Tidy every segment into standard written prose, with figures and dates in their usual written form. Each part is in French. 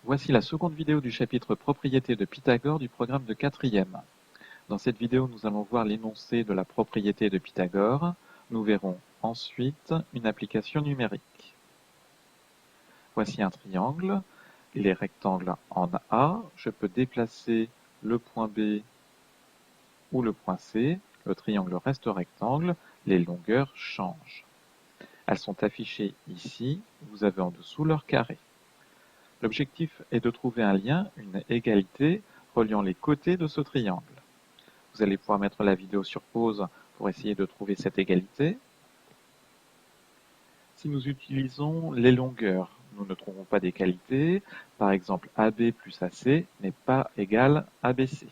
Voici la seconde vidéo du chapitre Propriété de Pythagore du programme de 4e. Dans cette vidéo, nous allons voir l'énoncé de la propriété de Pythagore. Nous verrons ensuite une application numérique. Voici un triangle. Il est rectangle en A. Je peux déplacer le point B ou le point C. Le triangle reste rectangle. Les longueurs changent. Elles sont affichées ici. Vous avez en dessous leur carré. L'objectif est de trouver un lien, une égalité, reliant les côtés de ce triangle. Vous allez pouvoir mettre la vidéo sur pause pour essayer de trouver cette égalité. Si nous utilisons les longueurs, nous ne trouverons pas d'égalité. Par exemple, AB plus AC n'est pas égal à BC.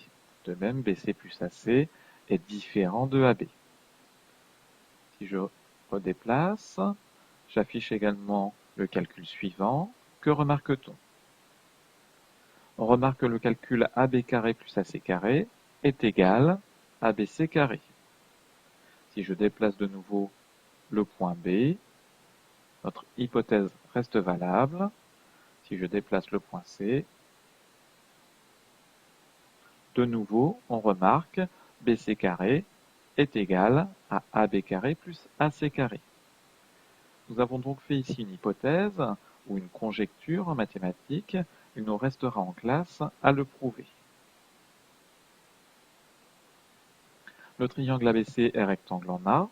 De même, BC plus AC est différent de AB. Si je redéplace, j'affiche également le calcul suivant. Que remarque-t-on? On remarque que le calcul AB carré plus AC carré est égal à BC carré. Si je déplace de nouveau le point B, notre hypothèse reste valable. Si je déplace le point C, de nouveau, on remarque BC carré est égal à AB carré plus AC carré. Nous avons donc fait ici une hypothèse ou une conjecture en mathématiques. Il nous restera en classe à le prouver. Le triangle ABC est rectangle en A.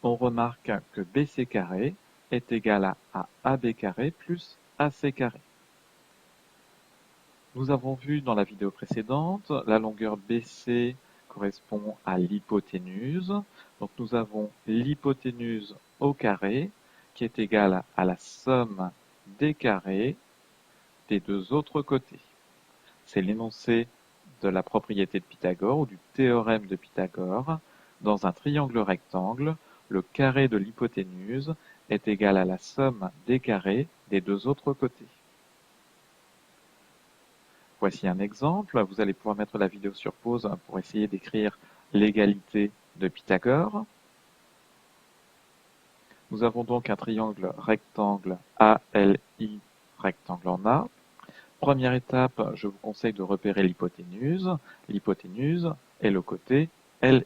On remarque que BC carré est égal à AB carré plus AC carré. Nous avons vu dans la vidéo précédente, la longueur BC correspond à l'hypoténuse. Donc nous avons l'hypoténuse au carré qui est égale à la somme des carrés des deux autres côtés. C'est l'énoncé de la propriété de Pythagore ou du théorème de Pythagore. Dans un triangle rectangle, le carré de l'hypoténuse est égal à la somme des carrés des deux autres côtés. Voici un exemple. Vous allez pouvoir mettre la vidéo sur pause pour essayer d'écrire l'égalité de Pythagore. Nous avons donc un triangle rectangle ALI, rectangle en A. Première étape, je vous conseille de repérer l'hypoténuse. L'hypoténuse est le côté LI.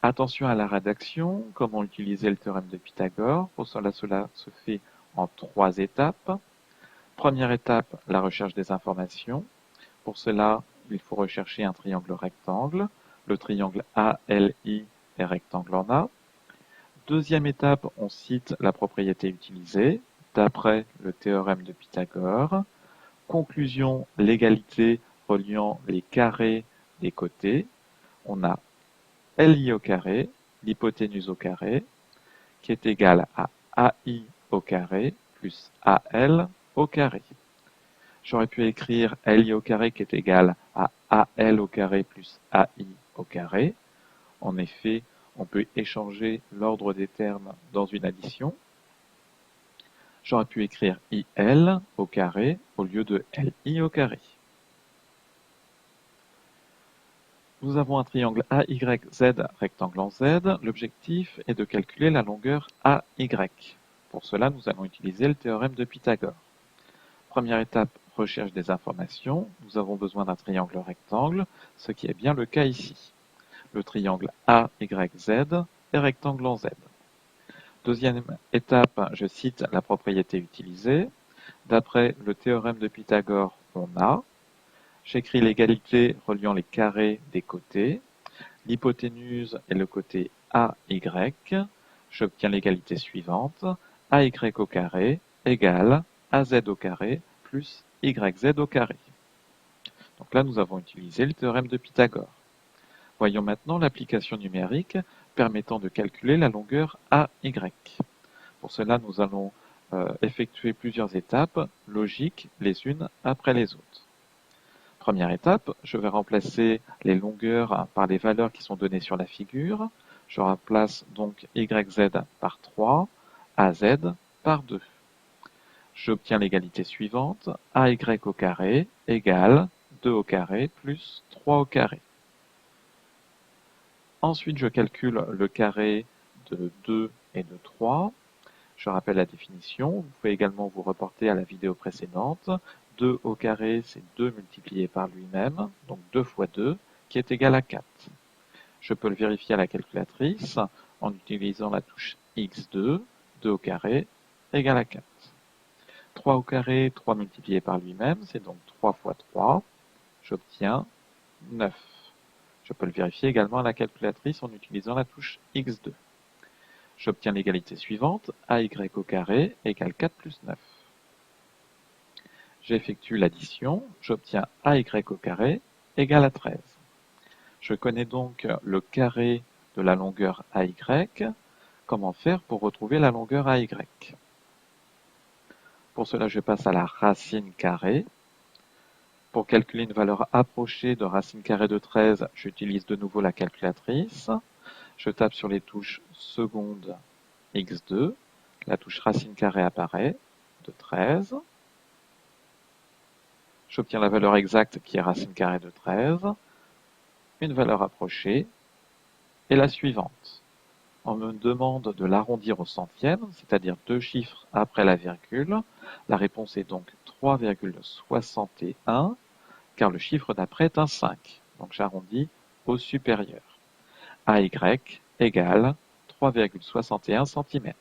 Attention à la rédaction, comment utiliser le théorème de Pythagore. Pour cela se fait en 3 étapes. Première étape, la recherche des informations. Pour cela, il faut rechercher un triangle rectangle. Le triangle ALI est rectangle en A. Deuxième étape, on cite la propriété utilisée, d'après le théorème de Pythagore. Conclusion, l'égalité reliant les carrés des côtés. On a LI au carré, l'hypoténuse au carré, qui est égale à AI au carré plus AL au carré. J'aurais pu écrire LI au carré qui est égal à AL au carré plus AI au carré. En effet, on peut échanger l'ordre des termes dans une addition. J'aurais pu écrire IL au carré au lieu de LI au carré. Nous avons un triangle AYZ rectangle en Z. L'objectif est de calculer la longueur AY. Pour cela, nous allons utiliser le théorème de Pythagore. Première étape, recherche des informations. Nous avons besoin d'un triangle rectangle, ce qui est bien le cas ici. Le triangle AYZ est rectangle en Z. Deuxième étape, je cite la propriété utilisée. D'après le théorème de Pythagore, on a. J'écris l'égalité reliant les carrés des côtés. L'hypoténuse est le côté AY. J'obtiens l'égalité suivante. AY au carré égale AZ au carré plus YZ au carré. Donc là, nous avons utilisé le théorème de Pythagore. Voyons maintenant l'application numérique permettant de calculer la longueur AY. Pour cela, nous allons effectuer plusieurs étapes logiques les unes après les autres. Première étape, je vais remplacer les longueurs par les valeurs qui sont données sur la figure. Je remplace donc YZ par 3, AZ par 2. J'obtiens l'égalité suivante, AY au carré égale 2 au carré plus 3 au carré. Ensuite, je calcule le carré de 2 et de 3. Je rappelle la définition, vous pouvez également vous reporter à la vidéo précédente. 2 au carré, c'est 2 multiplié par lui-même, donc 2 fois 2, qui est égal à 4. Je peux le vérifier à la calculatrice en utilisant la touche x2, 2 au carré, égale à 4. 3 au carré, 3 multiplié par lui-même, c'est donc 3 fois 3, j'obtiens 9. Je peux le vérifier également à la calculatrice en utilisant la touche x2. J'obtiens l'égalité suivante, ay au carré égale 4 plus 9. J'effectue l'addition, j'obtiens ay au carré égale à 13. Je connais donc le carré de la longueur AY. Comment faire pour retrouver la longueur AY? Pour cela, je passe à la racine carrée. Pour calculer une valeur approchée de racine carrée de 13, j'utilise de nouveau la calculatrice. Je tape sur les touches seconde x2. La touche racine carrée apparaît de 13. J'obtiens la valeur exacte qui est racine carrée de 13. Une valeur approchée est la suivante. On me demande de l'arrondir au centième, c'est-à-dire 2 chiffres après la virgule. La réponse est donc 3,61, car le chiffre d'après est un 5. Donc j'arrondis au supérieur. AY égale 3,61 cm.